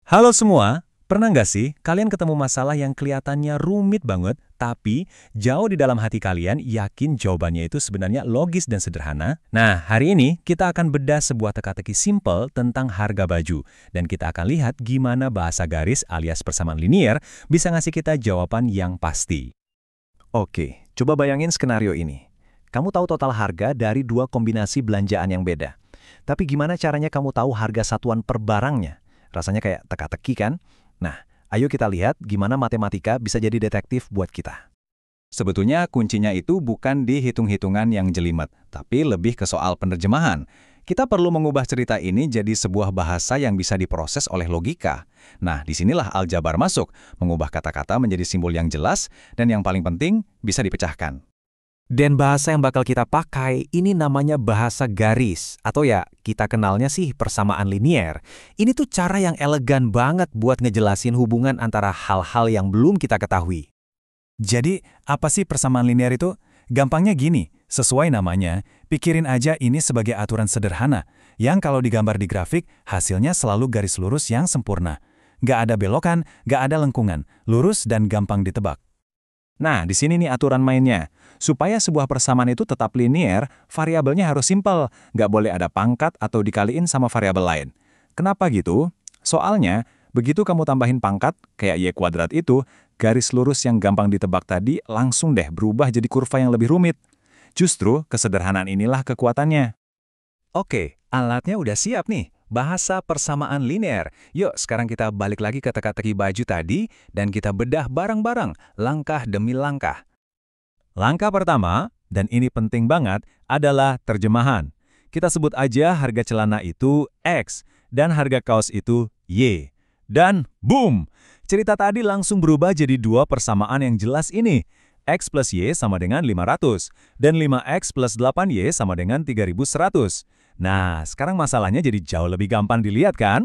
Halo semua, pernah nggak sih kalian ketemu masalah yang kelihatannya rumit banget, tapi jauh di dalam hati kalian yakin jawabannya itu sebenarnya logis dan sederhana? Nah, hari ini kita akan bedah sebuah teka-teki simple tentang harga baju, dan kita akan lihat gimana bahasa garis alias persamaan linier bisa ngasih kita jawaban yang pasti. Oke, coba bayangin skenario ini. Kamu tahu total harga dari dua kombinasi belanjaan yang beda. Tapi gimana caranya kamu tahu harga satuan per barangnya? Rasanya kayak teka-teki kan? Nah, ayo kita lihat gimana matematika bisa jadi detektif buat kita. Sebetulnya kuncinya itu bukan di hitung-hitungan yang jelimet, tapi lebih ke soal penerjemahan. Kita perlu mengubah cerita ini jadi sebuah bahasa yang bisa diproses oleh logika. Nah, disinilah aljabar masuk, mengubah kata-kata menjadi simbol yang jelas, dan yang paling penting, bisa dipecahkan. Dan bahasa yang bakal kita pakai ini namanya bahasa garis, atau ya kita kenalnya sih persamaan linier. Ini tuh cara yang elegan banget buat ngejelasin hubungan antara hal-hal yang belum kita ketahui. Jadi, apa sih persamaan linear itu? Gampangnya gini, sesuai namanya, pikirin aja ini sebagai aturan sederhana, yang kalau digambar di grafik, hasilnya selalu garis lurus yang sempurna. Nggak ada belokan, nggak ada lengkungan, lurus dan gampang ditebak. Nah, di sini nih aturan mainnya. Supaya sebuah persamaan itu tetap linier, variabelnya harus simpel, nggak boleh ada pangkat atau dikaliin sama variabel lain. Kenapa gitu? Soalnya, begitu kamu tambahin pangkat, kayak y kuadrat itu, garis lurus yang gampang ditebak tadi langsung deh berubah jadi kurva yang lebih rumit. Justru, kesederhanaan inilah kekuatannya. Oke, alatnya udah siap nih. Bahasa persamaan linear. Yuk, sekarang kita balik lagi ke teka-teki baju tadi, dan kita bedah bareng-bareng, langkah demi langkah. Langkah pertama, dan ini penting banget, adalah terjemahan. Kita sebut aja harga celana itu X, dan harga kaos itu Y. Dan boom! Cerita tadi langsung berubah jadi dua persamaan yang jelas ini. X plus Y sama dengan 500, dan 5X plus 8Y sama dengan 3100. Nah, sekarang masalahnya jadi jauh lebih gampang dilihat kan?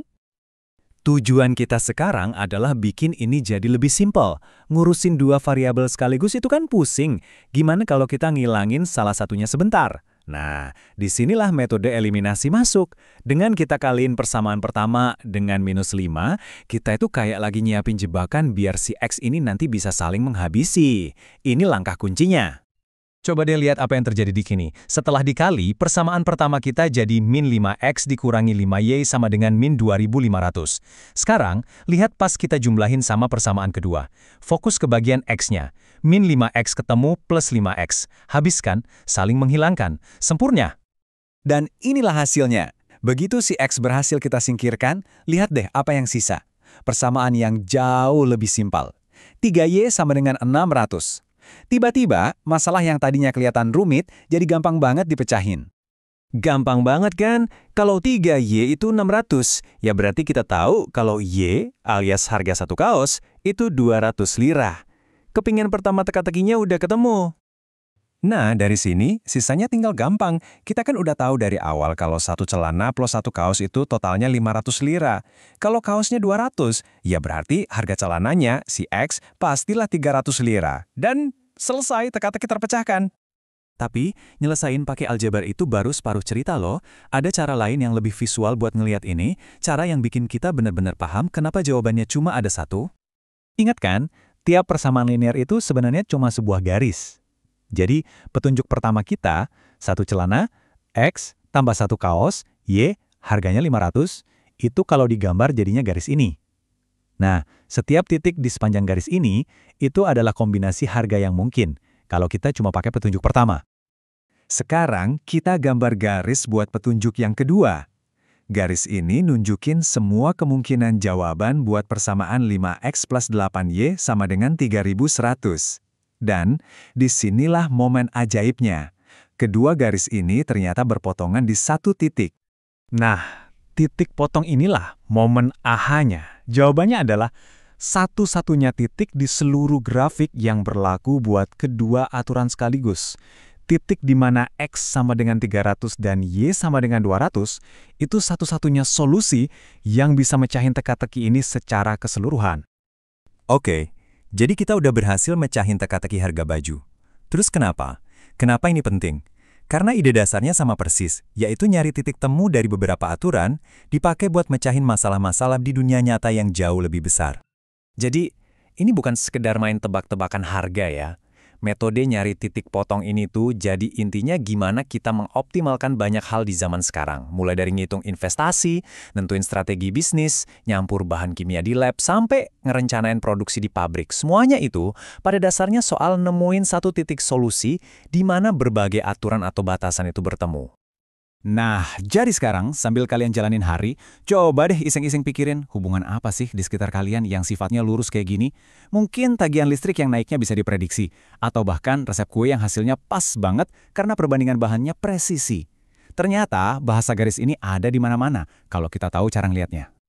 Tujuan kita sekarang adalah bikin ini jadi lebih simpel. Ngurusin dua variabel sekaligus itu kan pusing. Gimana kalau kita ngilangin salah satunya sebentar? Nah, disinilah metode eliminasi masuk. Dengan kita kaliin persamaan pertama dengan minus 5, kita itu kayak lagi nyiapin jebakan biar si X ini nanti bisa saling menghabisi. Ini langkah kuncinya. Coba deh lihat apa yang terjadi di sini. Setelah dikali, persamaan pertama kita jadi min 5x dikurangi 5y sama dengan min 2500. Sekarang, lihat pas kita jumlahin sama persamaan kedua. Fokus ke bagian x-nya. Min 5x ketemu plus 5x. Habiskan, saling menghilangkan. Sempurna. Dan inilah hasilnya. Begitu si x berhasil kita singkirkan, lihat deh apa yang sisa. Persamaan yang jauh lebih simpel. 3y sama dengan 600. Tiba-tiba, masalah yang tadinya kelihatan rumit jadi gampang banget dipecahin. Gampang banget kan? Kalau 3Y itu 600, ya berarti kita tahu kalau Y alias harga satu kaos itu 200 lira. Kepingan pertama teka-tekinya udah ketemu. Nah, dari sini, sisanya tinggal gampang. Kita kan udah tahu dari awal kalau satu celana plus satu kaos itu totalnya 500 lira. Kalau kaosnya 200, ya berarti harga celananya, si X, pastilah 300 lira. Dan selesai teka-teki terpecahkan. Tapi, nyelesain pakai aljabar itu baru separuh cerita loh. Ada cara lain yang lebih visual buat ngelihat ini, cara yang bikin kita benar-benar paham kenapa jawabannya cuma ada satu. Ingat kan, tiap persamaan linear itu sebenarnya cuma sebuah garis. Jadi, petunjuk pertama kita, satu celana, X tambah satu kaos, Y, harganya 500, itu kalau digambar jadinya garis ini. Nah, setiap titik di sepanjang garis ini, itu adalah kombinasi harga yang mungkin, kalau kita cuma pakai petunjuk pertama. Sekarang, kita gambar garis buat petunjuk yang kedua. Garis ini nunjukin semua kemungkinan jawaban buat persamaan 5X plus 8Y sama dengan 3100. Dan, disinilah momen ajaibnya. Kedua garis ini ternyata berpotongan di satu titik. Nah, titik potong inilah momen ahanya. Jawabannya adalah satu-satunya titik di seluruh grafik yang berlaku buat kedua aturan sekaligus. Titik di mana X sama dengan 300 dan Y sama dengan 200, itu satu-satunya solusi yang bisa mecahin teka-teki ini secara keseluruhan. Oke, jadi kita udah berhasil mecahin teka-teki harga baju. Terus kenapa? Kenapa ini penting? Karena ide dasarnya sama persis, yaitu nyari titik temu dari beberapa aturan, dipakai buat mecahin masalah-masalah di dunia nyata yang jauh lebih besar. Jadi, ini bukan sekedar main tebak-tebakan harga ya. Metode nyari titik potong ini tuh jadi intinya gimana kita mengoptimalkan banyak hal di zaman sekarang. Mulai dari ngitung investasi, nentuin strategi bisnis, nyampur bahan kimia di lab, sampai ngerencanain produksi di pabrik. Semuanya itu pada dasarnya soal nemuin satu titik solusi di mana berbagai aturan atau batasan itu bertemu. Nah, jadi sekarang sambil kalian jalanin hari, coba deh iseng-iseng pikirin hubungan apa sih di sekitar kalian yang sifatnya lurus kayak gini. Mungkin tagihan listrik yang naiknya bisa diprediksi, atau bahkan resep kue yang hasilnya pas banget karena perbandingan bahannya presisi. Ternyata bahasa garis ini ada di mana-mana kalau kita tahu cara ngelihatnya.